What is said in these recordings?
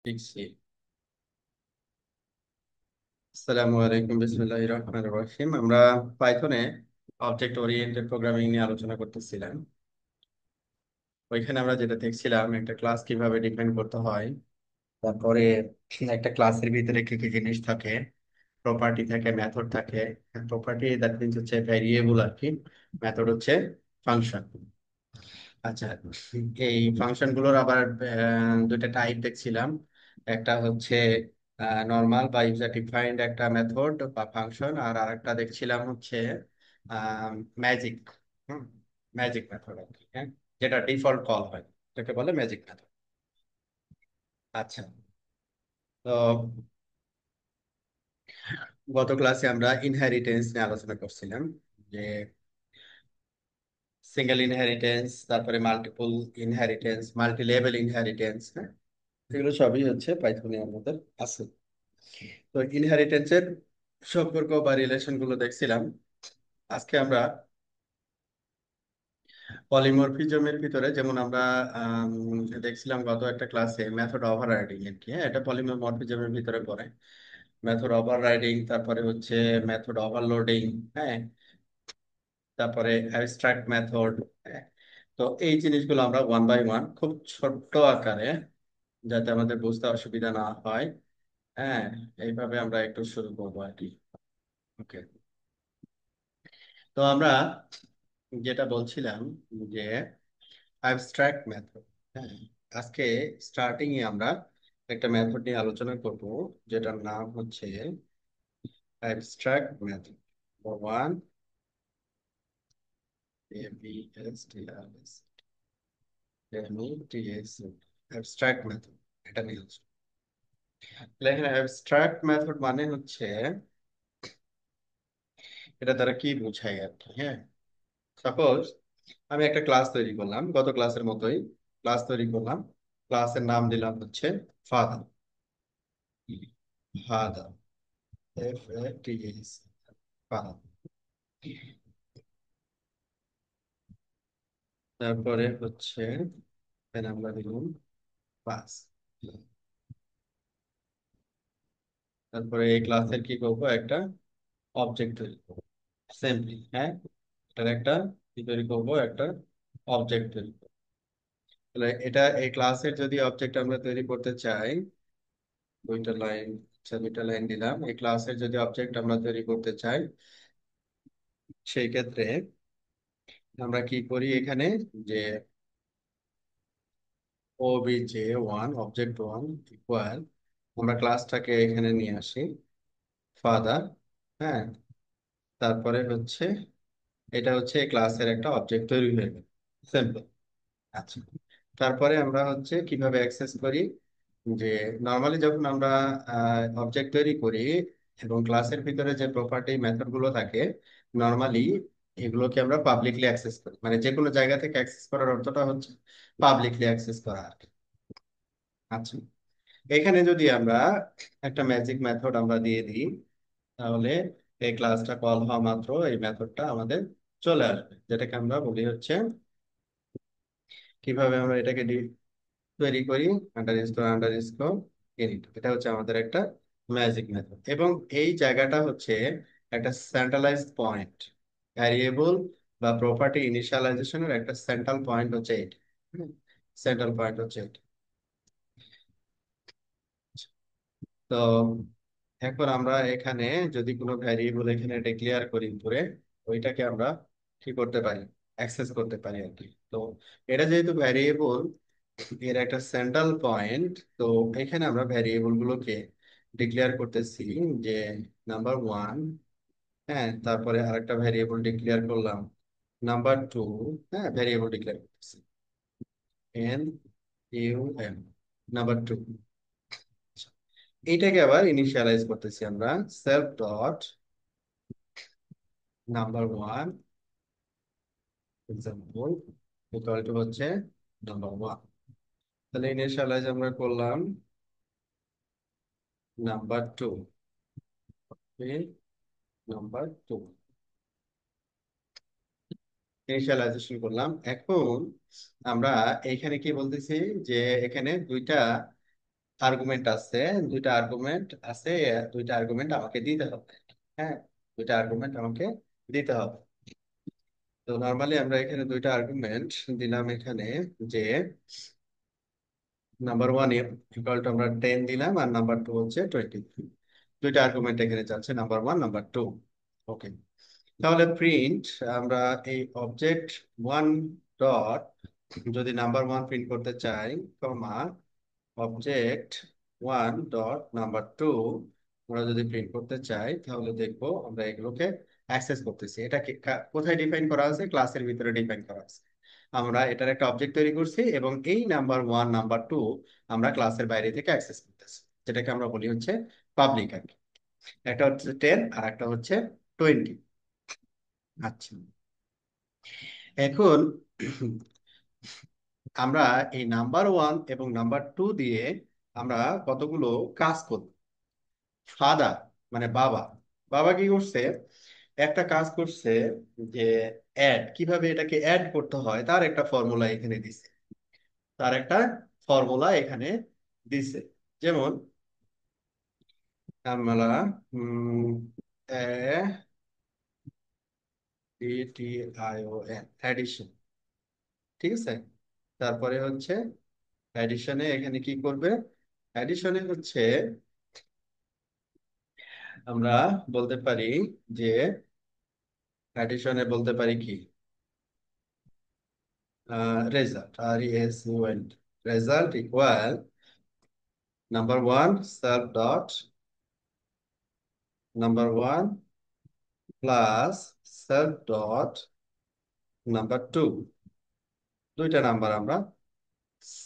শিখছি। আসসালামু আলাইকুম, বিসমিল্লাহির রহমানির রহিম। আমরা পাইথনে অবজেক্ট ওরিয়েন্টেড প্রোগ্রামিং নিয়ে আলোচনা করতেছিলাম। ওইখানে আমরা যেটা দেখছিলাম, একটা ক্লাস কিভাবে ডিফাইন করতে হয়, তারপরে একটা ক্লাসের ভিতরে কি কি জিনিস থাকে, প্রপার্টি থাকে, মেথড থাকে। প্রপার্টি দ্যাট মিনস হচ্ছে ভ্যারিয়েবল আর কি, মেথড হচ্ছে ফাংশন। আচ্ছা, এই ফাংশন গুলোর আবার দুইটা টাইপ দেখছিলাম। একটা হচ্ছে নর্মাল বা ইউজার ডিফাইন্ড একটা মেথড বা ফাংশন, আর আরেকটা দেখছিলাম হচ্ছে ম্যাজিক। হুম, ম্যাজিক মেথড আর কি, হ্যাঁ, যেটা ডিফল্ট কল হয়, এটাকে বলে ম্যাজিক মেথড। আচ্ছা, তো গত ক্লাসে আমরা ইনহেরিটেন্স নিয়ে আলোচনা করছিলাম, যে সিঙ্গেল ইনহেরিটেন্স, তারপরে multiple inheritance, multi level inheritance, হ্যাঁ, এগুলো সবই হচ্ছে পাইথনে আমাদের আছে। তো ইনহেরিটেন্সের সম্পর্ক বা রিলেশন গুলো দেখছিলাম। আজকে আমরা পলিমরফিজমের ভিতরে, যেমন আমরা দেখছিলাম গত একটা ক্লাসে মেথড ওভাররাইডিং এর কি, হ্যাঁ, এটা পলিমরফিজমের ভিতরে পড়ে। মেথড ওভাররাইডিং, তারপরে হচ্ছে মেথড ওভারলোডিং, হ্যাঁ, তারপরে অ্যাবস্ট্রাক্ট মেথড, হ্যাঁ। তো এই জিনিসগুলো আমরা ওয়ান বাই ওয়ান খুব ছোট্ট আকারে, যাতে আমাদের বুঝতে অসুবিধা না হয়, হ্যাঁ, এইভাবে আমরা একটু শুরু করবো আর কি। ওকে, তো আমরা যেটা বলছিলাম, যে অ্যাবস্ট্রাক্ট মেথড, হ্যাঁ, আজকে স্টার্টিং এ আমরা একটা মেথড নিয়ে আলোচনা করব, যেটার নাম হচ্ছে abstract method. One, ABSTRS, METS, abstract method, এটা নিয়ে আলোচনা। তাহলে এখানে অ্যাবস্ট্রাক্ট মেথড মানে হচ্ছে, এটা দ্বারা কি বোঝায় আর কি, হ্যাঁ। সাপোজ আমি একটা ক্লাস তৈরি করলাম, গত ক্লাসের মতোই ক্লাস তৈরি করলাম। ক্লাসের নাম দিলাম হচ্ছে ফাদার। Father, FATS, father. তারপরে হচ্ছে এখানে আমরা দিলাম ক্লাস। তারপরে এই ক্লাসের কি করবো, একটা অবজেক্ট তৈরি করবো সিম্পলি, হ্যাঁ। এটার একটা কি তৈরি করবো, একটা অবজেক্ট তৈরি করবো। তাহলে এটা এই ক্লাসের যদি অবজেক্ট আমরা তৈরি করতে চাই, দুইটা লাইন, আচ্ছা দুইটা লাইন দিলাম। এই ক্লাসের যদি অবজেক্ট আমরা তৈরি করতে চাই, সেই ক্ষেত্রে আমরা কি করি এখানে, যে obj1 অবজেক্ট 1 ইকুয়াল, আমরা ক্লাসটাকে এখানে নিয়ে আসি ফাদার, হ্যাঁ। তারপরে হচ্ছে এটা হচ্ছে ক্লাসের একটা অবজেক্ট তৈরি হয়ে গেল, সিম্পল। আচ্ছা, তারপরে আমরা হচ্ছে কিভাবে অ্যাক্সেস করি, যে নর্মালি যখন আমরা অবজেক্ট তৈরি করি এবং ক্লাসের ভিতরে যে প্রপার্টি মেথড গুলো থাকে, নর্মালি এগুলোকে আমরা পাবলিকলি অ্যাক্সেস করি, মানে যে কোনো জায়গা থেকে অ্যাক্সেস করার অর্থটা হচ্ছে পাবলিকলি অ্যাক্সেস করা আর কি। আচ্ছা, এখানে যদি আমরা একটা ম্যাজিক মেথড আমরা দিয়ে দিই, তাহলে এই ক্লাসটা কল হওয়া মাত্র এই মেথডটা আমাদের চলে আসবে, যেটাকে আমরা বলি হচ্ছে, কিভাবে আমরা এটাকে তৈরি করি, আন্ডার স্কোর ইনিট। এটা হচ্ছে আমাদের একটা ম্যাজিক মেথড, এবং এই জায়গাটা হচ্ছে একটা সেন্ট্রালাইজড পয়েন্ট। ভ্যারিয়েবল বা প্রপার্টি ইনিশিয়ালাইজেশনের একটা সেন্ট্রাল পয়েন্ট হচ্ছে এটা, সেন্ট্রাল পয়েন্ট হচ্ছে এটা। তো এখন আমরা এখানে যদি কোনো ভ্যারিয়েবল এখানে ডিক্লেয়ার করি উপরে, ওইটাকে আমরা কি করতে পারি, অ্যাক্সেস করতে পারি আর কি। তো এটা যেহেতু ভ্যারিয়েবল, এর একটা সেন্ট্রাল পয়েন্ট, তো এখানে আমরা ভ্যারিয়েবল গুলোকে ডিক্লেয়ার করতেছি, যে নাম্বার 1, হ্যাঁ, তারপরে আরেকটা ভ্যারিয়েবল ডিক্লেয়ার করলাম নাম্বার 2, হ্যাঁ, ভ্যারিয়েবল ডিক্লেয়ার করতেছি NUM, নাম্বার 2। এইটাকে আবার ইনিশিয়ালাইজ করতেছি আমরা, self dot number 1 example equal to হচ্ছে নাম্বার 1। তাহলে ইনিশিয়ালাইজ আমরা করলাম নাম্বার 2, নাম্বার 2 ইনিশিয়ালাইজেশন করলাম। এখন আমরা এইখানে কি বলতেছি, যে এখানে দুইটা আর্গুমেন্ট আছে, দুইটা আর্গুমেন্ট আছে, দুইটা আর্গুমেন্ট আমাকে দিতে হবে। হ্যাঁ, দুইটা আর্গুমেন্ট আমাকে দিতে হবে। তো নর্মালি আমরা এখানে দুইটা আর্গুমেন্ট দিলাম এখানে, যে নাম্বার ওয়ান ইকুয়াল টু আমরা 10 দিলাম, আর নাম্বার টু হচ্ছে 20। দুইটা আর্গুমেন্ট এখানে যাচ্ছে, number one number two. Okay, তাহলে প্রিন্ট আমরা এই অবজেক্ট ওয়ান ডট, যদি নাম্বার ওয়ান প্রিন্ট করতে চাই, comma object one dot number two আমরা যদি প্রিন্ট করতে চাই, তাহলে দেখবো আমরা এগুলোকে অ্যাক্সেস করতেছি। এটা কোথায় ডিফাইন করা আছে? ক্লাসের ভিতরে ডিফাইন করা আছে। আমরা এটার একটা অবজেক্ট তৈরি করছি, এবং এই নাম্বার ওয়ান নাম্বার টু আমরা ক্লাসের বাইরে থেকে অ্যাক্সেস করতেছি, যেটাকে আমরা বলি হচ্ছে পাবলিক। একটা হচ্ছে 10 আর একটা হচ্ছে 20। আচ্ছা, এখন আমরা এই নাম্বার ওয়ান এবং নাম্বার টু দিয়ে আমরা কতগুলো কাজ করব। ফাদার মানে বাবা, বাবা কি করছে? একটা কাজ করছে, যে অ্যাড, কিভাবে এটাকে অ্যাড করতে হয় তার একটা ফর্মুলা এখানে দিছে। তার একটা ফর্মুলা এখানে দিছে। যেমন আমরা অ্যাডিশন, ঠিক আছে। তারপরে হচ্ছে অ্যাডিশনে এখানে কি করবে? অ্যাডিশনে হচ্ছে আমরা বলতে পারি যে, অ্যাডিশনে বলতে পারি কি, রেজাল্ট, আর এস ইউএন, result equal number one self dot number one plus self dot number two. দুইটা নাম্বার আমরা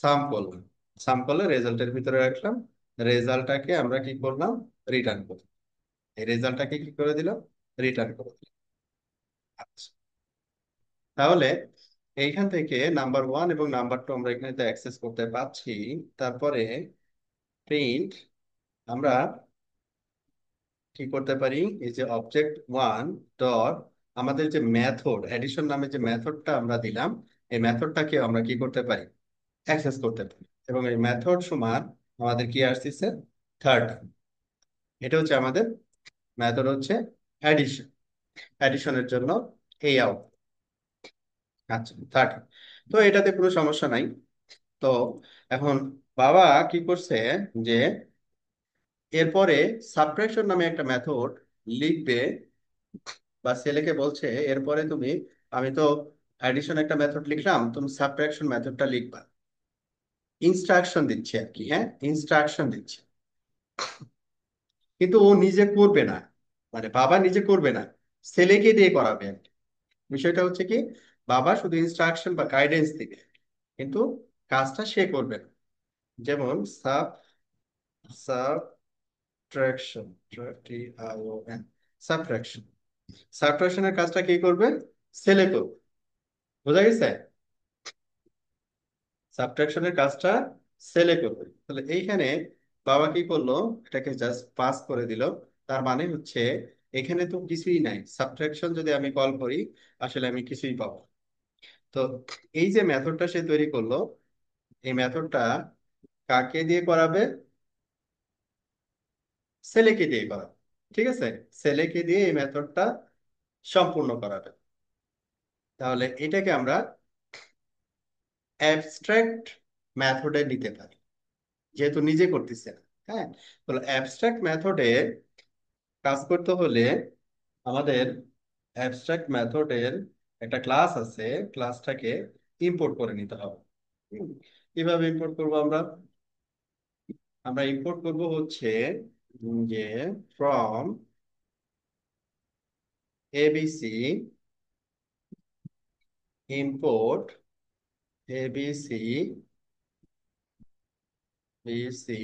সাম করলাম, সাম করলে রেজাল্টের ভিতরে রাখলাম, রেজাল্টটাকে আমরা কি করলাম? রিটার্ন করলাম। এই রেজাল্টটাকে কি করে দিলাম? রিটার্ন করে দিলাম। আচ্ছা, তাহলে এইখান থেকে নাম্বার ওয়ান এবং নাম্বার টু আমরা এখানে অ্যাক্সেস করতে পারছি। তারপরে প্রিন্ট আমরা কি করতে পারি? এই যে অবজেক্ট ওয়ান ডট, আমাদের যে মেথড এডিশন নামে যে মেথডটা আমরা দিলাম, এই মেথডটাকে আমরা কি করতে পারি? অ্যাক্সেস করতে পারি। এবং এই মেথড সমান আমাদের কি আসতেছে? 30। এটা হচ্ছে আমাদের মেথড হচ্ছে অ্যাডিশন। অ্যাডিশনের জন্য এই আউট। আচ্ছা, 30। তো এটাতে কোনো সমস্যা নাই। তো এখন বাবা কি করছে, যে এরপরে সাবট্রাকশন নামে একটা মেথড লিখবে, বা ছেলেকে বলছে এরপরে তুমি, আমি তো অ্যাডিশন একটা মেথড লিখলাম, তুমি সাবট্রাকশন মেথডটা লিখবা। ইনস্ট্রাকশন দিচ্ছে আর কি, হ্যাঁ, ইনস্ট্রাকশন দিচ্ছে। কিন্তু ও নিজে করবে না, মানে বাবা নিজে করবে না, ছেলেকে দিয়ে করাবে আর কি। বিষয়টা হচ্ছে কি, বাবা শুধু ইনস্ট্রাকশন বা গাইডেন্স দিবে, কিন্তু কাজটা সে করবে না। যেমন সাবট্রাকশন, সাবট্রাকশন, সাবট্রাকশনের কাজটা কে করবে? ছেলে করবে। বোঝা গেছে? সাবট্রাকশনের কাজটা ছেলে করবে। তাহলে এইখানে বাবা কি করলো? এটাকে জাস্ট পাস করে দিল। তার মানে হচ্ছে এখানে তো কিছুই নাই, সাবট্রাকশন যদি আমি কল করি আসলে আমি কিছুই পাবো না। তো এই যে মেথডটা সে তৈরি করলো, এই মেথডটা কাকে দিয়ে করাবে? ছেলেকে দিয়ে করাবে। ঠিক আছে, ছেলেকে দিয়ে এই মেথডটা সম্পূর্ণ করাবে। তাহলে এটাকে আমরা অ্যাবস্ট্রাক্ট মেথডে নিতে পারি, যেহেতু নিজে করতেছে না। হ্যাঁ, তাহলে অ্যাবস্ট্রাক্ট মেথডে কাজ করতে হলে আমাদের অ্যাবস্ট্রাক্ট মেথডের একটা ক্লাস আছে, ক্লাসটাকে ইম্পোর্ট করে নিতে হবে। হুম, কিভাবে ইম্পোর্ট করব আমরা? আমরা ইম্পোর্ট করব হচ্ছে যে from ABC import ABC BC,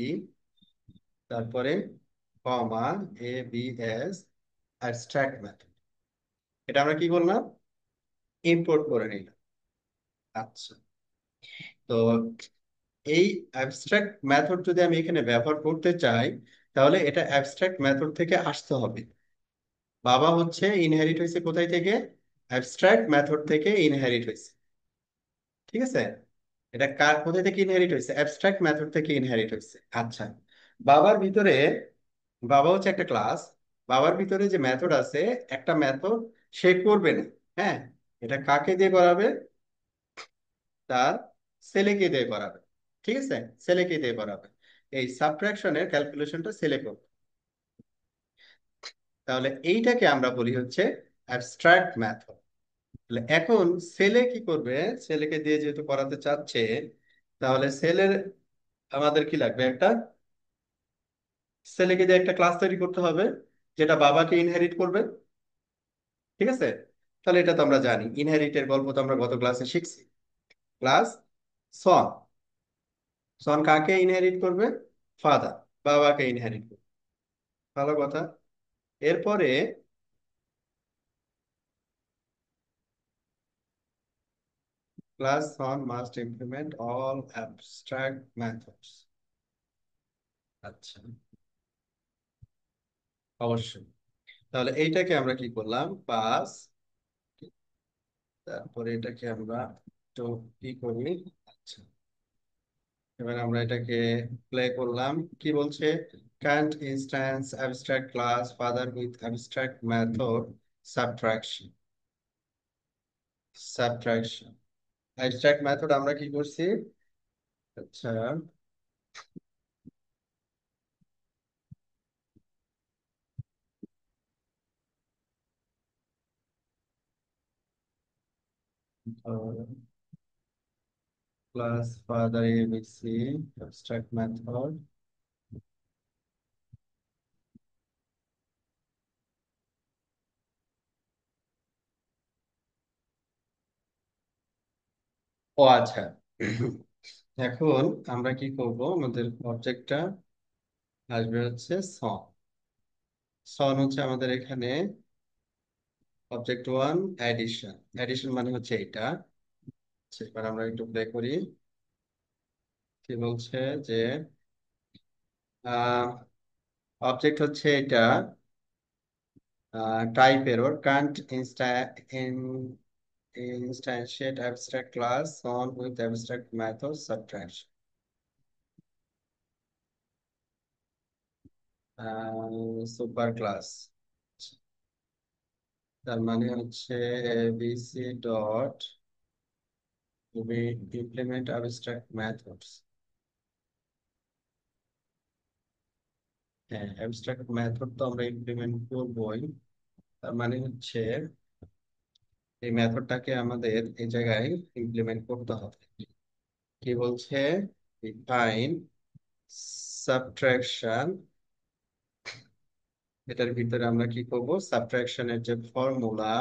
তারপরে কমা এবিএস অ্যাবস্ট্রাক্ট মেথড। এটা আমরা কি করলাম? ইম্পোর্ট করে নিলাম। আচ্ছা, তো এই অ্যাবস্ট্রাক্ট মেথড যদি আমি এখানে ব্যবহার করতে চাই, তাহলে এটা অ্যাবস্ট্রাক্ট মেথড থেকে আসতে হবে। বাবা হচ্ছে ইনহেরিট হয়েছে কোথায় থেকে? অ্যাবস্ট্রাক্ট মেথড থেকে ইনহেরিট হয়েছে। ঠিক আছে, এটা কার কোথা থেকে ইনহেরিট হয়েছে? অ্যাবস্ট্রাক্ট মেথড থেকে ইনহেরিট হয়েছে। আচ্ছা, বাবার ভিতরে, বাবা হচ্ছে একটা ক্লাস, বাবার ভিতরে যে মেথড আছে, একটা মেথড সে করবে না। হ্যাঁ, এটা কাকে দিয়ে করাবে? তার ছেলেকে দিয়ে করাবে। ঠিক আছে, ছেলেকে দিয়ে করাবে। এই সাবট্রাকশনের ক্যালকুলেশনটা ছেলে করবে। তাহলে এইটাকে আমরা বলি হচ্ছে অ্যাবস্ট্রাক্ট মেথড। তাহলে এখন ছেলে কি করবে? ছেলেকে দিয়ে যেহেতু করাতে চাচ্ছে, তাহলে ছেলের আমাদের কি লাগবে? একটা ছেলেকে দিয়ে একটা ক্লাস তৈরি করতে হবে, যেটা বাবাকে ইনহেরিট করবে। ঠিক আছে, তাহলে এটা তো আমরা জানি, ইনহেরিটের গল্প তো আমরা গত ক্লাসে শিখছি। ক্লাস সন, সন কাকে ইনহেরিট করবে? ফাদার, বাবাকে ইনহেরিট করবে। ভালো কথা। এরপরে class one must implement all abstract methods। আচ্ছা, অবশ্যই। তাহলে এইটাকে আমরা কি করলাম? পাস, তারপরে এটাকে আমরা একটু কি করি? আচ্ছা, এবার আমরা এটাকে প্লে করলাম। কি বলছে? can't instance abstract class father with abstract method subtraction। Subtraction, abstract method আমরা কি করছি? আচ্ছা, class father ABC abstract method। ও আচ্ছা, এখন আমরা কি করব? আমাদের অবজেক্টটা আসবে হচ্ছে সন। সন হচ্ছে আমাদের এখানে অবজেক্ট ওয়ান, অ্যাডিশন। অ্যাডিশন মানে হচ্ছে এটা। আচ্ছা, এবার আমরা একটু প্লে করি। কি বলছে? যে অবজেক্ট হচ্ছে এটা, type error, can't instantiate abstract class on with abstract method subtraction। Super class, তার মানে হচ্ছে ABC dot implement abstract methods। হ্যাঁ, অ্যাবস্ট্রাক্ট মেথড তো আমরা ইমপ্লিমেন্ট করবোই। তার মানে হচ্ছে এই মেথডটাকে আমাদের এই জায়গায় ইমপ্লিমেন্ট করতে হবে। কি বলছে? Define subtraction. এটার ভিতরে আমরা কি করব? সাবট্রাকশনের যে ফর্মুলা,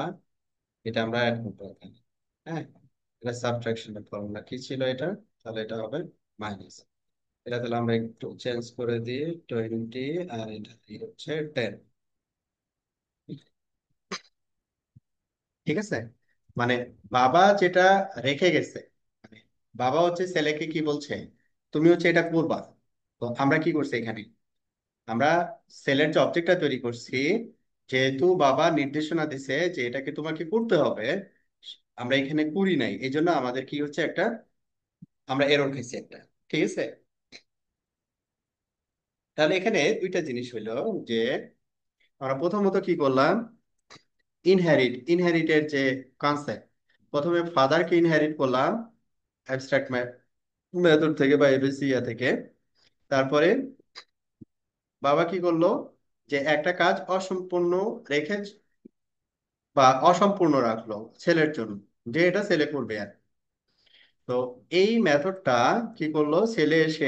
এটা আমরা অ্যাড করবো এখানে। হ্যাঁ, এটা সাবট্রাকশনের ফর্মুলা কি ছিল এটা? তাহলে এটা হবে মাইনাস। এটা তাহলে আমরা একটু চেঞ্জ করে দিই, 20, আর এটা দিয়ে হচ্ছে 10। ঠিক আছে, মানে বাবা যেটা রেখে গেছে, মানে বাবা হচ্ছে ছেলেকে কি বলছে? তুমি হচ্ছে এটা করবা। তো আমরা কি করছি এখানে? আমরা সেলের যে অবজেক্টটা তৈরি করছি, যেহেতু বাবা নির্দেশনা দিছে যে এটাকে তোমাকে করতে হবে, আমরা এখানে করি নাই, এই জন্য আমাদের কি হচ্ছে? একটা আমরা এরর খাইছি একটা। ঠিক আছে, তাহলে এখানে দুইটা জিনিস হইলো, যে আমরা প্রথমত কি করলাম? ইনহেরিটের যে কনসেপ্ট, প্রথমে ফাদারকে ইনহেরিট করলাম অ্যাবস্ট্রাক্ট মেথড থেকে বা এবিসি থেকে। তারপরে বাবা কি করলো? যে একটা কাজ অসম্পূর্ণ রেখে বা অসম্পূর্ণ রাখলো ছেলের জন্য, যে এটা ছেলে করবে আর। তো এই মেথডটা কি করলো? ছেলে এসে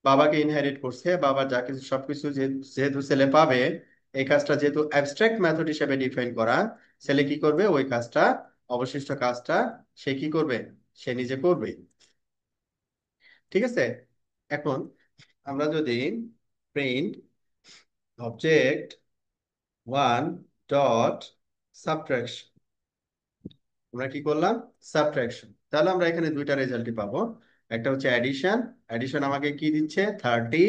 বাবাকে ইনহেরিট করছে, বাবা যা কিছু সবকিছু যেহেতু ছেলে পাবে, এই কাজটা যেহেতু অ্যাবস্ট্রাক্ট মেথড হিসেবে ডিফাইন করা, ছেলে কি করবে? ওই কাজটা, অবশিষ্ট কাজটা সে কি করবে? সে নিজে করবে। ঠিক আছে, এখন আমরা যদি print object one dot subtraction, আমরা কি করলাম? সাবট্রাকশন, তাহলে আমরা এখানে দুইটা রেজাল্টই পাবো। একটা হচ্ছে অ্যাডিশন, অ্যাডিশন আমাকে কি দিচ্ছে? 30।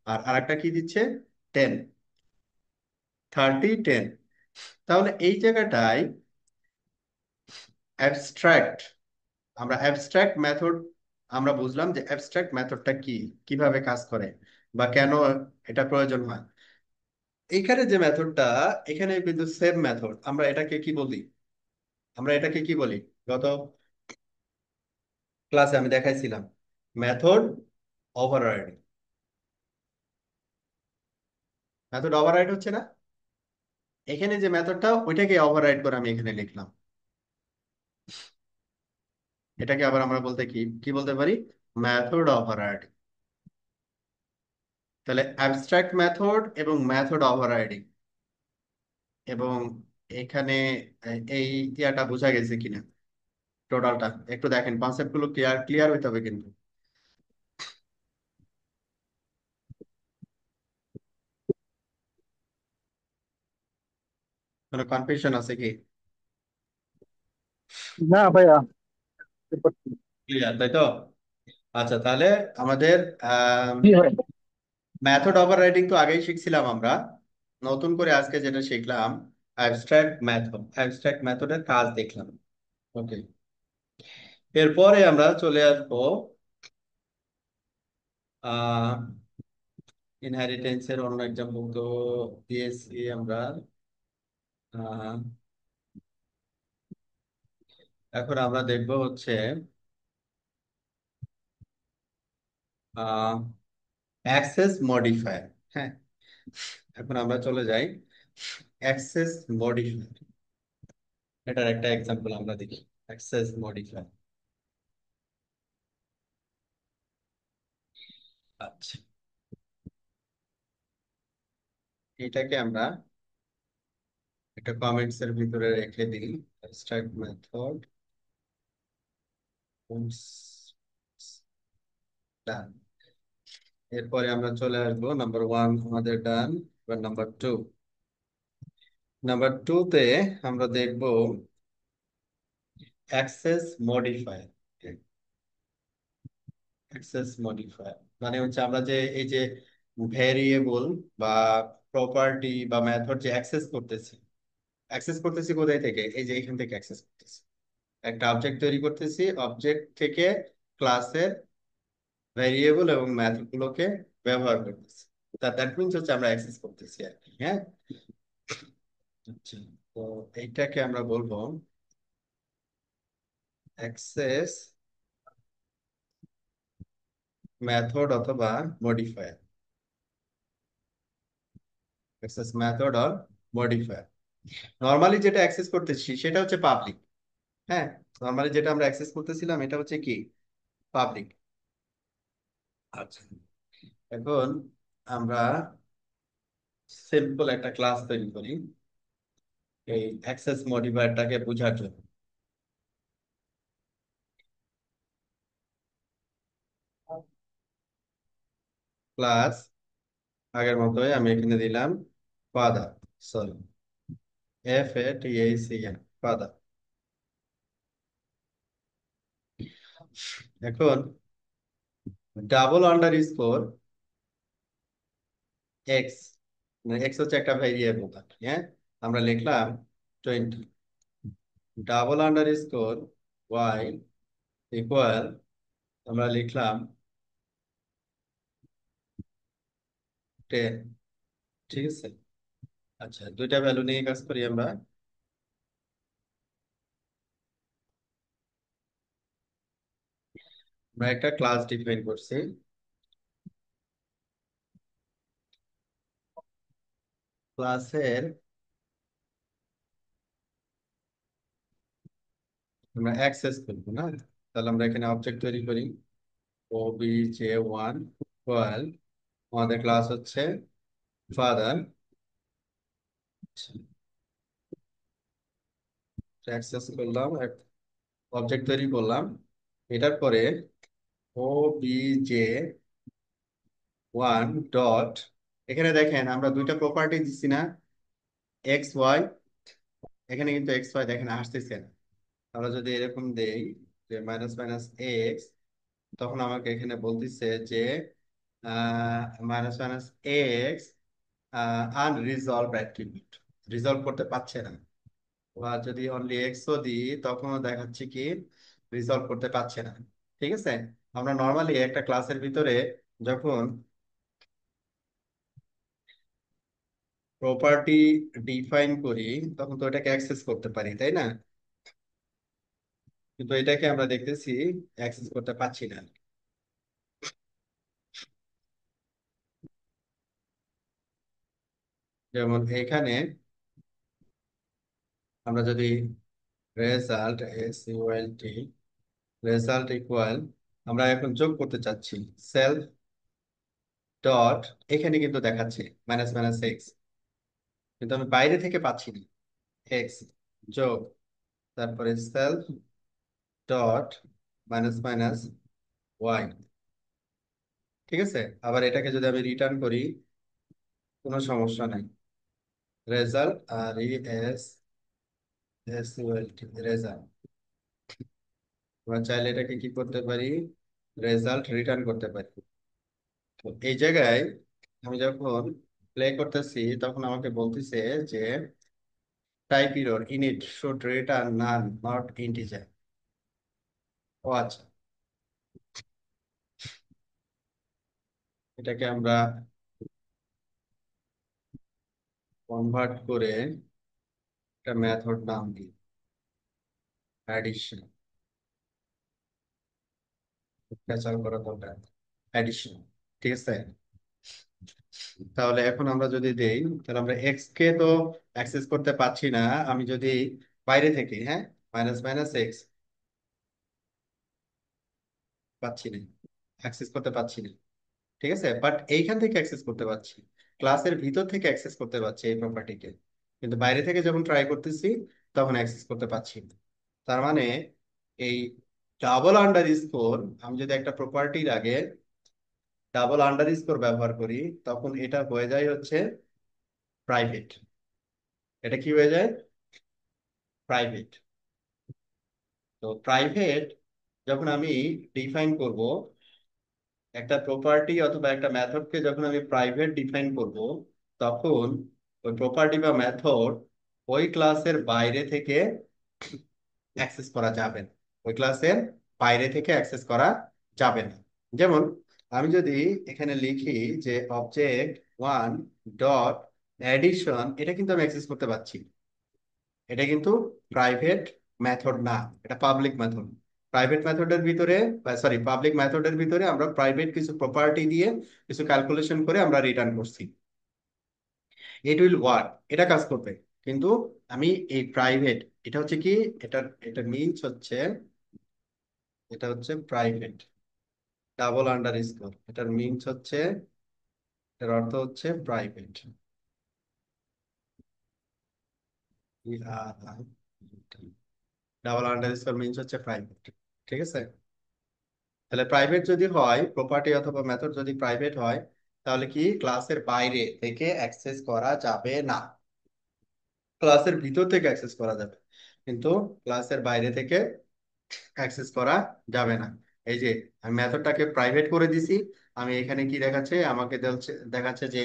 আর আরেকটা কি দিচ্ছে? 10। 30, 10। তাহলে এই জায়গাটায় অ্যাবস্ট্রাক্ট, আমরা অ্যাবস্ট্রাক্ট মেথড আমরা বুঝলাম যে অ্যাবস্ট্রাক্ট মেথডটা কি, কিভাবে কাজ করে, বা কেন এটা প্রয়োজন হয়। এইখানে যে মেথডটা, এখানে কিন্তু সেম মেথড, আমরা এটাকে কি বলি? আমরা এটাকে কি বলি? গত ক্লাসে আমি দেখাইছিলাম মেথড ওভাররাইডিং। মেথড ওভাররাইড হচ্ছে না? এখানে যে মেথডটা, ওইটাকে ওভাররাইড করে আমি এখানে লিখলাম। এটাকে আবার আমরা বলতে কি কি বলতে পারি? Method override. তাহলে অ্যাবস্ট্রাক্ট মেথড এবং মেথড ওভাররাইডিং, এবং এখানে এই ইয়াটা বোঝা গেছে কিনা টোটালটা একটু দেখেন, কনসেপ্ট গুলো ক্লিয়ার ক্লিয়ার হইতে হবে কিন্তু। কোনো কনফিউশন আছে কি? না ভাইয়া। ক্লিয়ার তাই তো? আচ্ছা, তাহলে আমাদের জি ভাই। মেথড ওভাররাইডিং তো আগেই শিখছিলাম আমরা। নতুন করে আজকে যেটা শিখলাম, অ্যাবস্ট্রাক্ট মেথড। অ্যাবস্ট্রাক্ট মেথডের কাজ দেখলাম। ওকে, এরপরে আমরা চলে আসবো আহ ইনহেরিটেন্সের অন্য এক্সাম্পল তো দিয়েছি আমরা। আহ, এখন আমরা দেখবো হচ্ছে অ্যাক্সেস মডিফায়ার। হ্যাঁ, এখন আমরা চলে যাই অ্যাক্সেস মডিফায়ার। এটার একটা এক্সাম্পল আমরা দেখি। অ্যাক্সেস মডিফায়ার, আচ্ছা, এটাকে আমরা একটা কমেন্টস এর ভিতরে রেখে দিই। অ্যাবস্ট্রাক্ট মেথড ডান। এরপরে আমরা চলে আসবো নাম্বার ওয়ান আমাদের ডান। এবার নাম্বার টু। নাম্বার টু তে আমরা দেখবো অ্যাক্সেস মডিফায়ার। অ্যাক্সেস মডিফায়ার মানে হচ্ছে আমরা যে এই যে ভেরিয়েবল বা প্রপার্টি বা মেথড যে অ্যাক্সেস করতেছি, অ্যাক্সেস করতেছি কোথায় থেকে? এই যে এখান থেকে অ্যাক্সেস করতেছি। একটা অবজেক্ট তৈরি করতেছি, অবজেক্ট থেকে ক্লাসের ভেরিয়েবল এবং মেথড গুলোকে ব্যবহার করতেছি। দ্যাট মিনস হচ্ছে আমরা অ্যাক্সেস করতেছি আর কি। হ্যাঁ, আচ্ছা, তো এইটাকে আমরা বলবো অ্যাক্সেস মেথড অথবা modifier. Access method or modifier. Normally যেটা অ্যাক্সেস করতেছি সেটা হচ্ছে পাবলিক। হ্যাঁ, নর্মালি যেটা আমরা অ্যাক্সেস করতেছিলাম এটা হচ্ছে কি? পাবলিক। আচ্ছা, এখন আমরা সিম্পল একটা ক্লাস তৈরি করি এই অ্যাক্সেস মডিফায়ারটাকে বোঝার জন্য। ক্লাস আগের মতোই আমি এখানে দিলাম ফাদার, সরি, FATHER, ফাদার। এখন ডাবল আন্ডার স্কোর এক্স, মানে এক্স হচ্ছে একটা ভেরিয়েবল। হ্যাঁ, আমরা লিখলাম 20। Double underscore Y equal, আমরা লিখলাম 10। ঠিক আছে, আচ্ছা, দুইটা ভ্যালু নিয়ে কাজ করি আমরা। আমরা একটা ক্লাস ডিফাইন করছি। ক্লাসের আমরা অ্যাক্সেস করবো না, তাহলে আমরা এখানে অবজেক্ট তৈরি করি। obj1 ইকুয়াল, আমাদের ক্লাস হচ্ছে ফাদার। অ্যাক্সেস করলাম, অবজেক্ট তৈরি করলাম। এটার পরে obj1 ডট, এখানে দেখেন আমরা দুইটা প্রপার্টি দিচ্ছি না, এক্স ওয়াই। এখানে কিন্তু এক্স ওয়াই দেখেন আসতেছে না। আমরা যদি এরকম দেই যে মাইনাস মাইনাস এক্স, তখন আমাকে এখানে বলতেছে যে minus minus x unresolved attribute, resolve করতে পারছে না। বা যদি অনলি এক্সও দিই তখনও দেখাচ্ছে কি রিজলভ করতে পারছে না। ঠিক আছে, আমরা নর্মালি একটা ক্লাসের ভিতরে যখন প্রপার্টি ডিফাইন করি তখন তো এটাকে অ্যাক্সেস করতে পারি, তাই না? কিন্তু এটাকে আমরা দেখতেছি অ্যাক্সেস করতে পারছি না। যেমন এখানে আমরা যদি রেজাল্ট এসইউএলটি রেজাল্ট ইকুয়াল, আমরা এখন যোগ করতে চাচ্ছি সেলফ ডট, এখানে কিন্তু দেখাচ্ছে মাইনাস মাইনাস এক্স, কিন্তু আমি বাইরে থেকে পাচ্ছি না। এক্স যোগ, তারপরে self dot minus minus Y. ঠিক আছে, আবার এটাকে যদি আমি রিটার্ন করি কোনো সমস্যা নাই। রেজাল্ট আর এস এস রেজাল্ট, আমরা চাইলে এটাকে কি করতে পারি, রেজাল্ট রিটার্ন করতে পারি। তো এই জায়গায় আমি যখন প্লে করতেছি তখন আমাকে বলতেছে যে type error init should return none not integer. ও আচ্ছা, এটাকে আমরা কনভার্ট করে একটা মেথড নাম দিই, অ্যাডিশন। ক্যাচাল করা দরকার, অ্যাডিশন। ঠিক আছে, তাহলে এখন আমরা যদি দেই, তাহলে আমরা এক্স কে তো অ্যাক্সেস করতে পারছি না। আমি যদি বাইরে থেকে, হ্যাঁ, মাইনাস মাইনাস এক্স পাচ্ছি না, অ্যাক্সেস করতে পারছি না। ঠিক আছে, বাট এইখান থেকে অ্যাক্সেস করতে পারছি, ক্লাসের ভিতর থেকে অ্যাক্সেস করতে পারছি এই প্রপার্টিকে। কিন্তু বাইরে থেকে যখন ট্রাই করতেছি তখন অ্যাক্সেস করতে পারছি না। তার মানে এই ডাবল আন্ডার স্কোর, আমি যদি একটা প্রপার্টির আগে ডাবল আন্ডার স্কোর ব্যবহার করি তখন এটা হয়ে যায় হচ্ছে প্রাইভেট। এটা কি হয়ে যায়, প্রাইভেট। তো প্রাইভেট যখন আমি ডিফাইন করব, একটা প্রপার্টি অথবা একটা মেথডকে যখন আমি প্রাইভেট ডিফাইন করব, তখন ওই প্রপার্টি বা মেথড ওই ক্লাসের বাইরে থেকে অ্যাক্সেস করা যাবে না। ওই ক্লাসের বাইরে থেকে অ্যাক্সেস করা যাবে না। যেমন আমি যদি এখানে লিখি যে অবজেক্ট ওয়ান ডট অ্যাডিশন, এটা কিন্তু আমি অ্যাক্সেস করতে পারছি। এটা কিন্তু প্রাইভেট মেথড না, এটা পাবলিক মেথড। প্রাইভেট মেথডের ভিতরে, সরি, পাবলিক মেথডের ভিতরে আমরা প্রাইভেট কিছু প্রপার্টি দিয়ে কিছু ক্যালকুলেশন করে আমরা রিটার্ন করছি। ইট উইল ওয়ার্ক, এটা কাজ করবে। কিন্তু আমি এই প্রাইভেট, এটা হচ্ছে কি, এটা এটা মিনস হচ্ছে, এটা হচ্ছে প্রাইভেট ডাবল আন্ডার স্কোর, এটার মিনস হচ্ছে, এর অর্থ হচ্ছে private. Double under score means হচ্ছে প্রাইভেট। ঠিক আছে, তাহলে প্রাইভেট যদি হয়, প্রপার্টি অথবা মেথড যদি প্রাইভেট হয়, তাহলে কি ক্লাসের বাইরে থেকে অ্যাক্সেস করা যাবে না, ক্লাসের ভিতর থেকে অ্যাক্সেস করা যাবে, কিন্তু ক্লাসের বাইরে থেকে অ্যাক্সেস করা যাবে না। এই যে আমি মেথডটাকে প্রাইভেট করে দিছি, আমি এখানে কি দেখাচ্ছে, আমাকে দেখাচ্ছে যে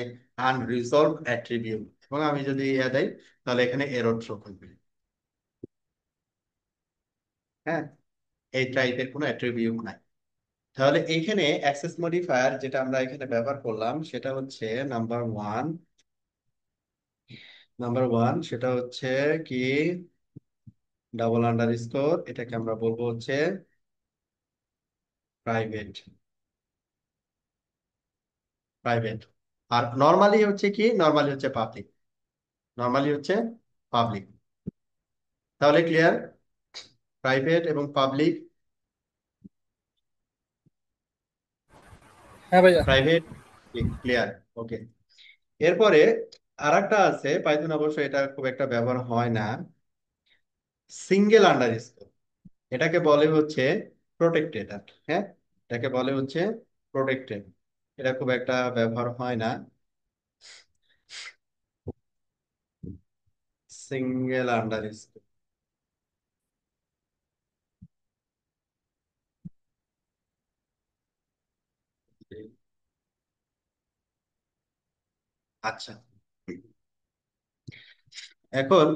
আনরিজলভ অ্যাট্রিবিউট, এবং আমি যদি ইয়ে দেই তাহলে এখানে এরর শো করবে। হ্যাঁ, এই টাইপের কোনো অ্যাট্রিবিউট নাই। তাহলে এইখানে অ্যাক্সেস মডিফায়ার যেটা আমরা এখানে ব্যবহার করলাম সেটা হচ্ছে নাম্বার ওয়ান, সেটা হচ্ছে কি, ডাবল আন্ডার স্কোর, এটাকে আমরা বলবো হচ্ছে প্রাইভেট, প্রাইভেট। আর নর্মালি হচ্ছে কি, নর্মালি হচ্ছে পাবলিক, নর্মালি হচ্ছে পাবলিক। তাহলে ক্লিয়ার, প্রাইভেট এবং পাবলিক, হ্যাঁ ভাইয়া। প্রাইভেট, ক্লিয়ার, ওকে। এরপরে আরেকটা আছে পাইথন, অবশ্য এটা খুব একটা ব্যবহার হয় না, সিঙ্গেল আন্ডার স্কোর। এটাকে বলে হচ্ছে প্রোটেক্টেড। হ্যাঁ, এটাকে বলে হচ্ছে প্রোটেক্টেড, এটা খুব একটা ব্যবহার হয় না, সিঙ্গেল আন্ডার স্কোর। আচ্ছা, এখন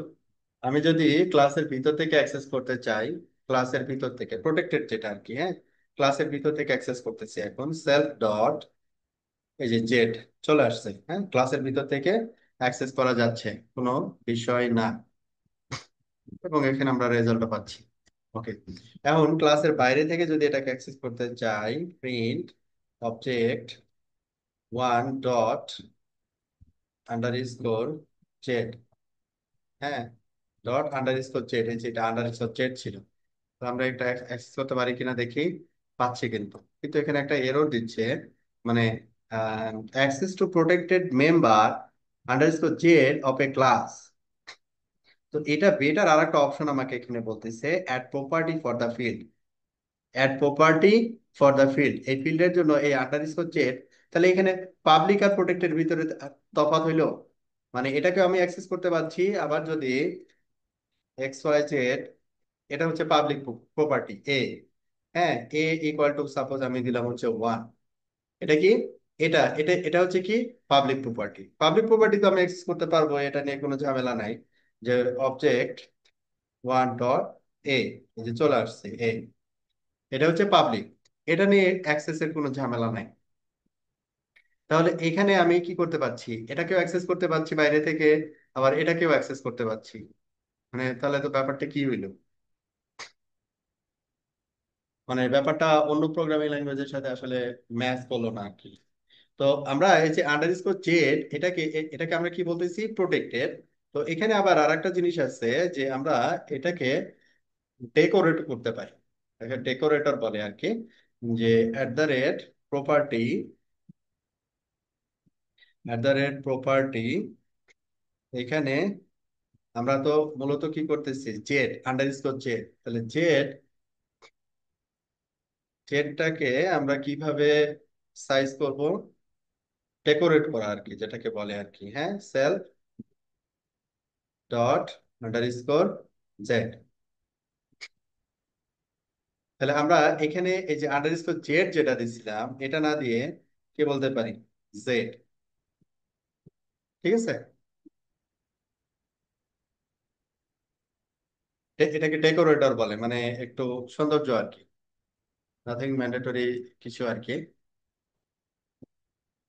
আমি যদি ক্লাসের ভিতর থেকে অ্যাক্সেস করতে চাই, ক্লাসের ভিতর থেকে প্রোটেক্টেড যেটা আর কি, হ্যাঁ, ক্লাসের ভিতর থেকে অ্যাক্সেস করতেছি। এখন সেলফ ডট এই যে জেড চলে আসছে, হ্যাঁ, ক্লাসের ভিতর থেকে অ্যাক্সেস করা যাচ্ছে, কোনো বিষয় না। এবং এখানে আমরা রেজাল্টও পাচ্ছি। ওকে, এখন ক্লাসের বাইরে থেকে যদি এটাকে অ্যাক্সেস করতে চাই, print object one dot underscore Z, হ্যাঁ, ডট আন্ডারস্কোর জেড, এই যেটা আন্ডারস্কোর জেড ছিল। তো আমরা এটা অ্যাক্সেস করতে পারি কিনা দেখি। পাচ্ছি, কিন্তু কিন্তু এখানে একটা এরর দিচ্ছে, মানে access to protected member underscore Z of A class. তো এটা বেটার আর একটা অপশন আমাকে এখানে বলতেছে, add property for the field, add property for the field, এই ফিল্ডের জন্য এই আন্ডারস্কোর জেড। তাহলে এখানে পাবলিক আর প্রোটেক্টেড ভিতরে তফাৎ হইলো, মানে এটাকে আমি অ্যাক্সেস করতে পারছি। আবার যদি এক্স ওয়াই জেড, এটা হচ্ছে পাবলিক প্রপার্টি এ, হ্যাঁ, এ ইকুয়াল টু সাপোজ আমি দিলাম হচ্ছে ওয়ান। এটা কি, এটা এটা এটা হচ্ছে কি পাবলিক প্রপার্টি। পাবলিক প্রপার্টি তো আমি অ্যাক্সেস করতে পারবো, এটা নিয়ে কোনো ঝামেলা নাই। যে অবজেক্ট ওয়ান ডট এ, এই যে চলে আসছে এ, এটা হচ্ছে পাবলিক, এটা নিয়ে অ্যাক্সেসের কোনো ঝামেলা নাই। তাহলে এখানে আমি কি করতে পারছি, এটাকেও অ্যাক্সেস করতে পারছি বাইরে থেকে, আবার এটাকেও অ্যাক্সেস করতে পারছি। মানে তাহলে তো ব্যাপারটা কি হইলো, মানে ব্যাপারটা অন্য প্রোগ্রামিং ল্যাঙ্গুয়েজের সাথে আসলে ম্যাচ করলো না আর কি। তো আমরা এই যে আন্ডারস্কোর জেড, এটাকে আমরা কি বলতেছি, প্রোটেক্টেড। তো এখানে আবার আর একটা জিনিস আছে, যে আমরা এটাকে ডেকোরেট করতে পারি, এটাকে ডেকোরেটর বলে আর কি। যে at the rate property, at the rate property, এখানে আমরা তো মূলত কি করতেছি, জেড আন্ডারস্কোর জেড, তাহলে জেড, জেডটাকে আমরা কিভাবে সাইজ করব, ডেকোরেট করা আর কি, যেটাকে বলে আর কি, হ্যাঁ, সেলফ ডট আন্ডারস্কোর জেড। তাহলে আমরা এখানে এই যে আন্ডারস্কোর জেড যেটা দিছিলাম, এটা না দিয়ে কি বলতে পারি, জেড। ঠিক আছে, এটাকে ডেকোরেটর বলে, মানে একটু সৌন্দর্য আর কি, নাথিং ম্যান্ডেটরি কিছু আর কি।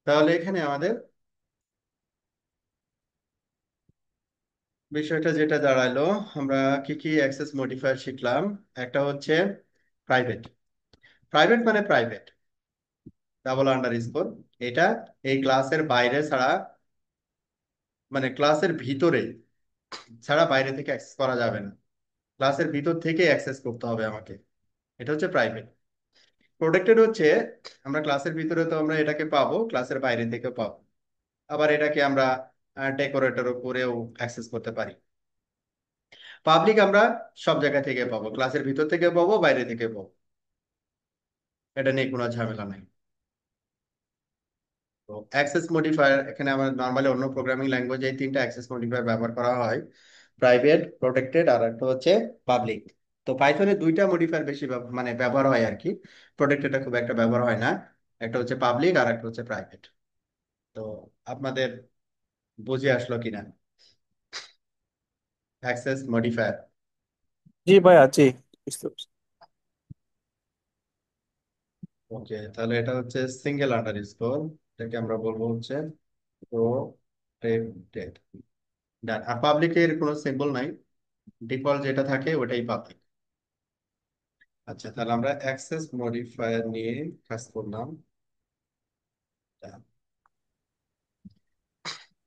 তাহলে এখানে আমাদের বিষয়টা যেটা দাঁড়ালো, আমরা কি কি অ্যাক্সেস মডিফায়ার শিখলাম। একটা হচ্ছে প্রাইভেট, প্রাইভেট মানে প্রাইভেট ডাবল আন্ডারস্কোর, এটা এই ক্লাসের বাইরে ছাড়া, মানে ক্লাসের ভিতরে ছাড়া বাইরে থেকে অ্যাক্সেস করা যাবে না, ক্লাসের ভিতর থেকে অ্যাক্সেস করতে হবে আমাকে, এটা হচ্ছে প্রাইভেট। প্রোটেক্টেড হচ্ছে আমরা ক্লাসের ভিতরে তো আমরা এটাকে পাবো, ক্লাসের বাইরে থেকেও পাবো, আবার এটাকে আমরা ডেকোরেটর করেও অ্যাক্সেস করতে পারি। পাবলিক আমরা সব জায়গা থেকে পাবো, ক্লাসের ভিতর থেকে পাবো, বাইরে থেকে পাবো, এটা নিয়ে কোনো ঝামেলা নাই। তো অ্যাক্সেস মডিফায়ার এখানে আমার নর্মালি অন্য প্রোগ্রামিং ল্যাঙ্গুয়েজে এই তিনটা অ্যাক্সেস মডিফায়ার ব্যবহার করা হয়, প্রাইভেট, প্রোটেক্টেড, আর একটা হচ্ছে পাবলিক। তো পাইথনে দুইটা মডিফায়ার বেশি মানে ব্যবহার হয় আর কি, প্রোটেক্টেডটা খুব একটা ব্যবহার হয় না। একটা হচ্ছে পাবলিক আর একটা হচ্ছে প্রাইভেট। তো আপনাদের বুঝে আসলো কিনা অ্যাক্সেস মডিফায়ার? জি ভাইয়া, জি, বুঝতে পারছি। ওকে, তাহলে এটা হচ্ছে সিঙ্গেল আন্ডারস্কোর, এটাকে আমরা বলবো হচ্ছে প্রোটেক্টেড। ডান। আর পাবলিকের কোনো সিম্বল নাই, ডিফল্ট যেটা থাকে ওটাই পাবলিক। আচ্ছা, তাহলে আমরা অ্যাক্সেস মডিফায়ার নিয়ে কাজ করলাম।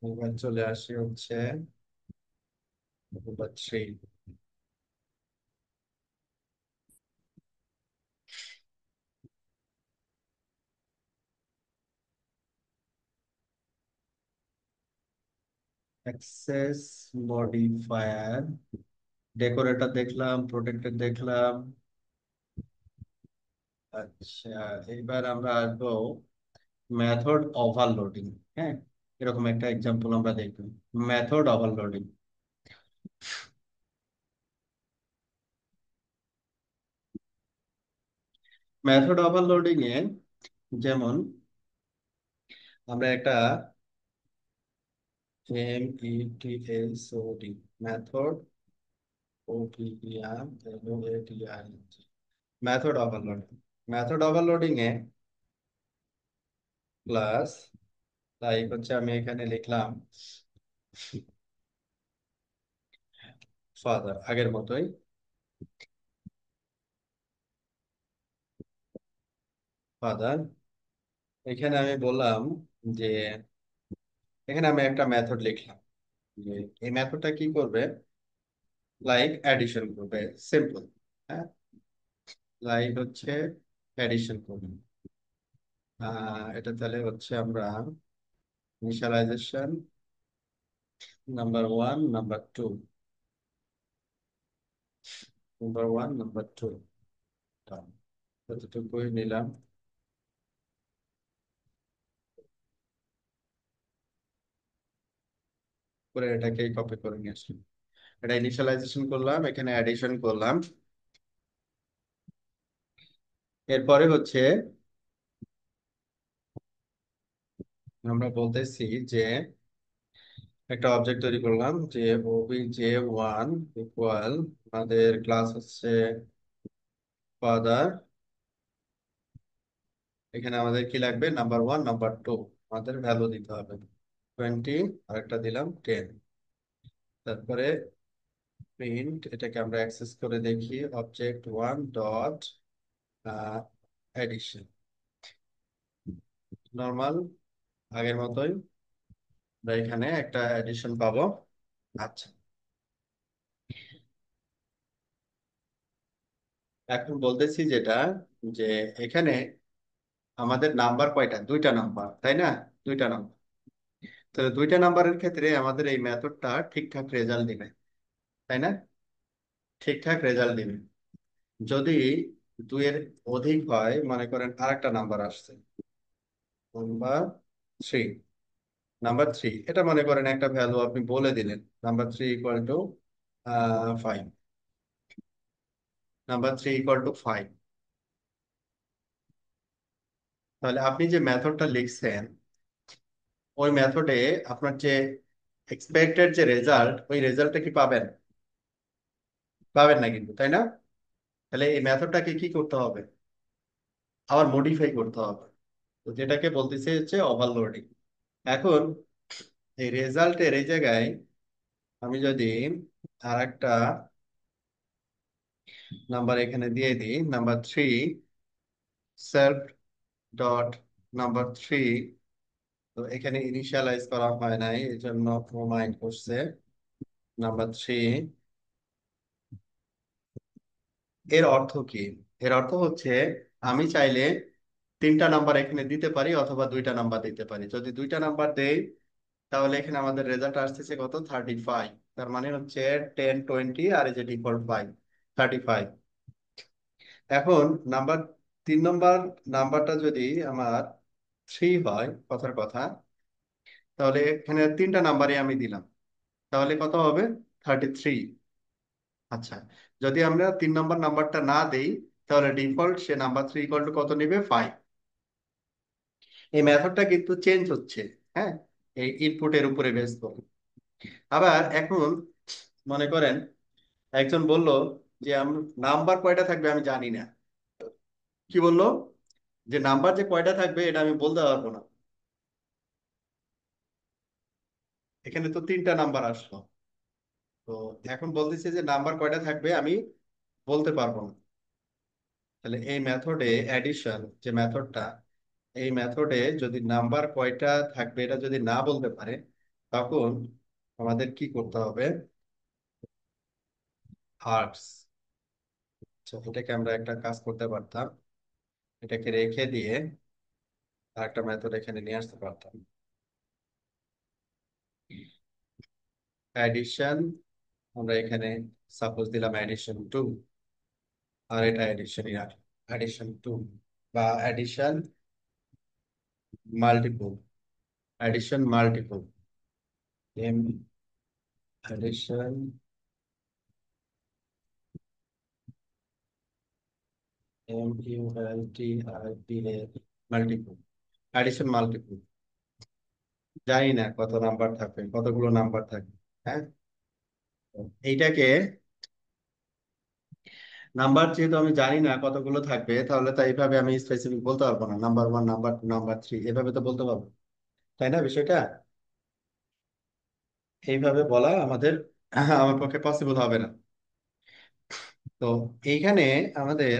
এবার চলে আসি হচ্ছে নাম্বার 3, অ্যাক্সেস মডিফায়ার। ডেকোরেটর দেখলাম, প্রোটেক্টর দেখলাম। আচ্ছা, এবার আমরা আসবো মেথড ওভারলোডিং। হ্যাঁ, এরকম একটা এক্সাম্পল আমরা দেখব, মেথড ওভারলোডিং। মেথড ওভারলোডিং এ যেমন আমরা একটা M E T S O D, method, O P E R L O A D I, method overloading. Method overloading এ প্লাস, তাই হচ্ছে আমি এখানে লিখলাম ফাদার, আগের মতোই ফাদার। এখানে আমি বললাম যে এখানে আমি একটা মেথড লিখলাম, যে এই মেথডটা কি করবে, লাইক অ্যাডিশন করবে, সিম্পল। হ্যাঁ, লাইক হচ্ছে অ্যাডিশন করবে। এটা তাহলে হচ্ছে আমরা initialization number one number two, number one number two, যতটুকুই নিলাম। করে এটাকে কপি করে নিয়ে আসলাম, এটা ইনিশিয়ালাইজেশন করলাম, এখানে অ্যাডিশন করলাম। এরপরে হচ্ছে আমরা বলতেছি যে একটা অবজেক্ট তৈরি করলাম, যে obj1 ইকুয়াল, আমাদের ক্লাস হচ্ছে ফাদার। এখানে আমাদের কি লাগবে, নাম্বার ওয়ান নাম্বার টু, আমাদের ভ্যালু দিতে হবে 20, আর একটা দিলাম 10। তারপরে প্রিন্ট, এটাকে আমরা অ্যাক্সেস করে দেখি, object one dot addition, normal আগের মতোই আমরা এখানে একটা এডিশন পাবো। আচ্ছা, এখন বলতেছি যেটা, যে এখানে আমাদের নাম্বার কয়টা, দুইটা নাম্বার, তাই না? দুইটা নাম্বার, তো দুইটা নাম্বারের ক্ষেত্রে আমাদের এই মেথডটা ঠিকঠাক রেজাল্ট দিবে, তাই না? ঠিকঠাক রেজাল্ট দিবে। যদি দুইয়ের অধিক হয়, মনে করেন আরেকটা নাম্বার আসছে, নাম্বার থ্রি, নাম্বার থ্রি, এটা মনে করেন একটা ভ্যালু আপনি বলে দিলেন, number three equal to 5, number three equal to 5। তাহলে আপনি যে মেথডটা লিখছেন, ওই মেথডে আপনার যে এক্সপেক্টেড যে রেজাল্ট, ওই রেজাল্টটা কি পাবেন? পাবেন না কিন্তু, তাই না? তাহলে এই মেথডটাকে কি করতে হবে, আবার মডিফাই করতে হবে, তো যেটাকে বলতেছে হচ্ছে ওভারলোডিং। এখন এই রেজাল্টের এই জায়গায় আমি যদি আর একটা নাম্বার এখানে দিয়ে দিই, number three, self dot number three, তো এখানে ইনিশিয়ালাইজ করা হয় নাই, এই জন্য প্রমাইন্ড করছে নাম্বার থ্রি। এর অর্থ কি? এর অর্থ হচ্ছে আমি চাইলে তিনটা নাম্বার এখানে দিতে পারি, অথবা দুইটা নাম্বার দিতে পারি। যদি দুইটা নাম্বার দেই, তাহলে এখানে আমাদের রেজাল্ট আসতেছে কত, 35। তার মানে হচ্ছে 10 20, আর এই যে ডিফল্ট 5, 35। এখন নাম্বার, তিন নম্বর নাম্বারটা যদি আমার থ্রি হয়, কথার কথা, তাহলে এখানে তিনটা নাম্বারই আমি দিলাম, তাহলে কত হবে, 33। আচ্ছা, যদি আমরা তিন নম্বর নাম্বারটা না দেই, তাহলে default say number three equal to কত নিবে, 5। এই মেথডটা কিন্তু চেঞ্জ হচ্ছে, হ্যাঁ, এই ইনপুটের উপরে বেস করে। আবার এখন মনে করেন একজন বলল যে নাম্বার কয়টা থাকবে আমি জানি না। কি বললো, যে নাম্বার যে কয়টা থাকবে এটা আমি বলতে পারবো না। এখানে তো তিনটা নাম্বার আসলো, তো এখন বলতেছে যে নাম্বার কয়টা থাকবে আমি বলতে পারবো না। তাহলে এই মেথডে অ্যাডিশন যে মেথডটা, এই মেথডে যদি নাম্বার কয়টা থাকবে এটা যদি না বলতে পারে, তখন আমাদের কি করতে হবে, আর্টস, এটাকে আমরা একটা কাজ করতে পারতাম, এটাকে রেখে দিয়ে আর একটা মেথড এখানে নিয়ে আসতে পারতাম, অ্যাডিশন। আমরা এখানে সাপোজ দিলাম অ্যাডিশন টু, আর এটা অ্যাডিশন, অ্যাডিশন টু, বা addition multiple, addition multiple, M addition, MULTIPL, multiple, addition multiple. জানি না কত নাম্বার থাকবে, কতগুলো নাম্বার থাকবে। হ্যাঁ, এইটাকে নাম্বার যেহেতু আমি জানি না কতগুলো থাকবে, তাহলে তো এইভাবে আমি স্পেসিফিক বলতে পারবো না, number one, number two, number three, এভাবে তো বলতে পারবো, তাই না বিষয়টা? এইভাবে বলা আমাদের আমার পক্ষে পসিবল হবে না। তো এইখানে আমাদের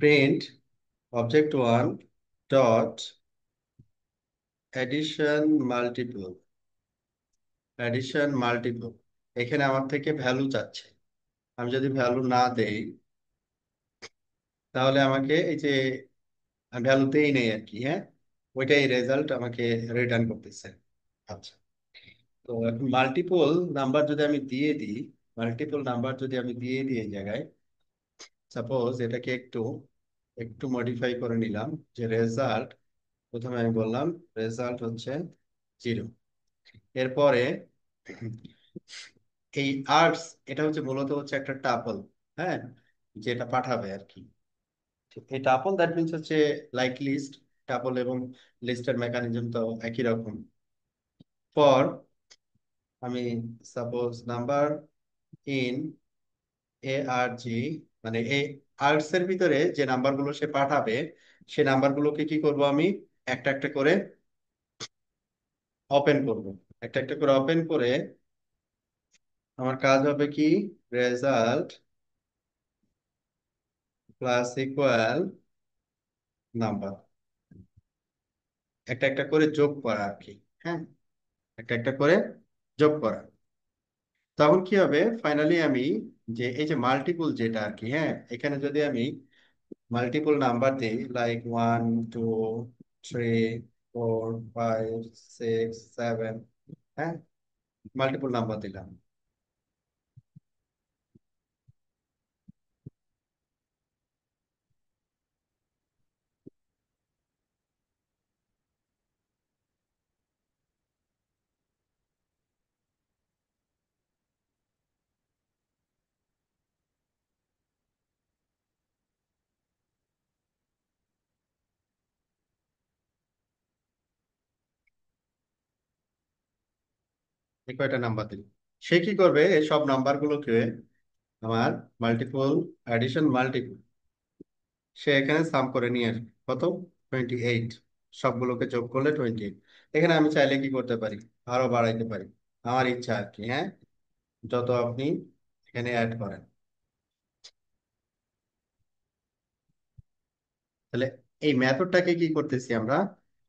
print object one dot addition multiple, addition multiple, এখানে আমার থেকে ভ্যালু চাচ্ছে। আমি যদি ভ্যালু না দেই, তাহলে আমাকে এই যে ভ্যালুতেই নেই আর কি, হ্যাঁ, ওইটাই রেজাল্ট আমাকে রিটার্ন করতেছে। আচ্ছা, তো এখন মাল্টিপল নাম্বার যদি আমি দিয়ে দিই, মাল্টিপল নাম্বার যদি আমি দিয়ে দিই এই জায়গায়, সাপোজ এটাকে একটু একটু মডিফাই করে নিলাম, যে রেজাল্ট, প্রথমে আমি বললাম রেজাল্ট হচ্ছে 0। এরপরে এই আর্টস, এটা হচ্ছে মূলত হচ্ছে একটা টাপল, হ্যাঁ, যেটা পাঠাবে আর কি। এই টাপল দ্যাট মিনস হচ্ছে লাইক লিস্ট, টাপল এবং লিস্টের মেকানিজম তো একই রকম। ফর, আমি সাপোজ নাম্বার ইন এ আর জি, মানে এই আর্টস এর ভিতরে যে নাম্বারগুলো সে পাঠাবে, সে নাম্বারগুলোকে কি করব আমি, একটা একটা করে ওপেন করব। একটা একটা করে ওপেন করে আমার কাজ হবে কি, রেজাল্ট প্লাস ইকুয়াল নাম্বার, একটা একটা করে যোগ করা আর কি, হ্যাঁ, একটা একটা করে যোগ করা। তখন কি হবে ফাইনালি, আমি যে এই যে মাল্টিপল যেটা আর কি, হ্যাঁ, এখানে যদি আমি মাল্টিপল নাম্বার দিই লাইক 1 2 3 4 5 6 7, হ্যাঁ, মাল্টিপল নাম্বার দিলাম। এই কয়টা নাম্বার দিল, সে কি করবে, এই সব নাম্বারগুলোকে আমার মাল্টিপল, অ্যাডিশন মাল্টিপল, সে এখানে সাম করে নিয়ে আসবে কত, 28। সবগুলোকে যোগ করলে 28। এখানে আমি চাইলে কি করতে পারি, আরো বাড়াইতে পারি, আমার ইচ্ছা আর কি, হ্যাঁ, যত আপনি এখানে অ্যাড করেন। তাহলে এই মেথডটাকে কি করতেছি আমরা,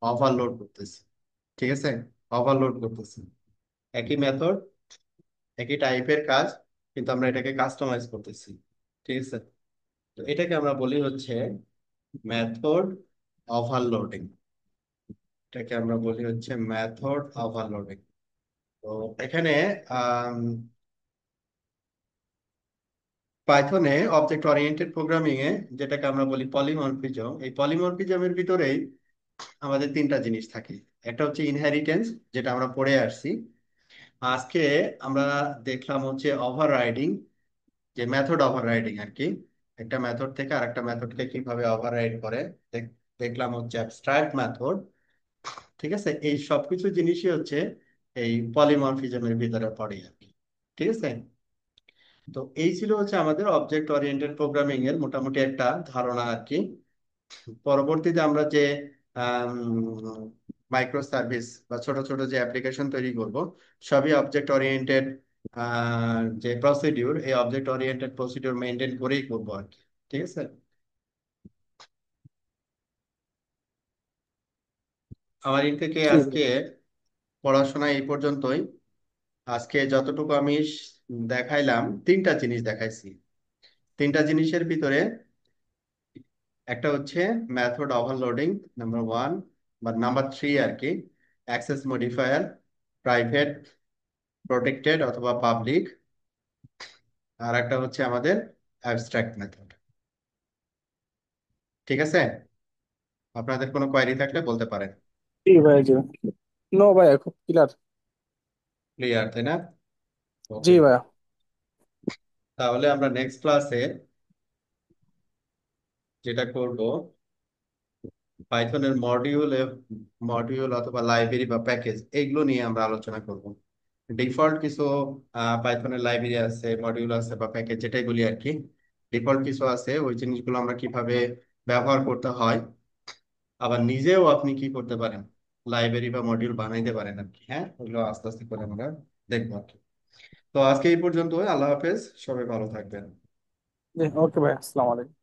ওভারলোড করতেছি, ঠিক আছে, ওভারলোড করতেছি। একই মেথড, একই টাইপের কাজ, কিন্তু আমরা এটাকে কাস্টমাইজ করতেছি, ঠিক আছে। তো এটাকে আমরা বলি হচ্ছে মেথড ওভারলোডিং, এটাকে আমরা বলি হচ্ছে মেথড ওভারলোডিং। তো এখানে পাইথনে অবজেক্ট ওরিয়েন্টেড প্রোগ্রামিং এ যেটাকে আমরা বলি পলিমরফিজম, এই পলিমরফিজমের ভিতরেই আমাদের তিনটা জিনিস থাকে। একটা হচ্ছে ইনহেরিটেন্স, যেটা আমরা পড়ে আসছি। আজকে আমরা দেখলাম হচ্ছে ওভাররাইডিং, যে মেথড ওভাররাইডিং আর কি, একটা মেথড থেকে আরেকটা মেথডকে কিভাবে ওভাররাইড করে। দেখলাম হচ্ছে অ্যাবস্ট্রাক্ট মেথড, ঠিক আছে। এই সবকিছু জিনিসই হচ্ছে এই পলিমরফিজমের ভিতরে পড়ে আর কি, ঠিক আছে। তো এই ছিল হচ্ছে আমাদের অবজেক্ট ওরিয়েন্টেড প্রোগ্রামিং এর মোটামুটি একটা ধারণা আর কি। পরবর্তীতে আমরা যে মাইক্রো সার্ভিস বা ছোট ছোট যে অ্যাপ্লিকেশন তৈরি করব, সবই অবজেক্ট ওরিয়েন্টেড যে প্রসিডিউর, এই অবজেক্ট ওরিয়েন্টেড প্রসিডিউর মেনটেন করেই করবো আর কি, ঠিক আছে। আমার এই থেকে জি আজকে ভাই। পড়াশোনা এই পর্যন্তই। আজকে যতটুকু আমি দেখাইলাম, তিনটা জিনিস দেখাইছি। তিনটা জিনিসের ভিতরে একটা হচ্ছে মেথড ওভারলোডিং, নাম্বার ওয়ান, বা নাম্বার থ্রি আর কি, অ্যাক্সেস মডিফায়ার, প্রাইভেট, প্রোটেক্টেড অথবা পাবলিক, আর একটা হচ্ছে আমাদের অ্যাবস্ট্রাক্ট মেথড, ঠিক আছে। আপনাদের কোনো কোয়েরি থাকলে বলতে পারেন। জি ভাই, জি। নো ভাই, খুব ক্লিয়ার। ক্লিয়ার, তাই না? জি ওকে, ভাইয়া। তাহলে আমরা নেক্সট ক্লাসে যেটা করব, পাইথনের মডিউল, মডিউল অথবা লাইব্রেরি বা প্যাকেজ, এগুলো নিয়ে আমরা আলোচনা করব। ডিফল্ট কিছু পাইথনের লাইব্রেরি আছে, মডিউল আছে বা প্যাকেজ যেটাই বলি আর কি। ডিফল্ট কিছু আছে, ওই জিনিসগুলো আমরা কিভাবে ব্যবহার করতে হয়, আবার নিজেও আপনি কি করতে পারেন, লাইব্রেরি বা মডিউল বানাইতে পারেন আর কি। হ্যাঁ, ওগুলো আস্তে আস্তে করে আমরা দেখবো আর কি। তো আজকে এই পর্যন্ত, আল্লাহ হাফেজ, সবাই ভালো থাকবেন। ওকে ভাই, আসসালামু আলাইকুম।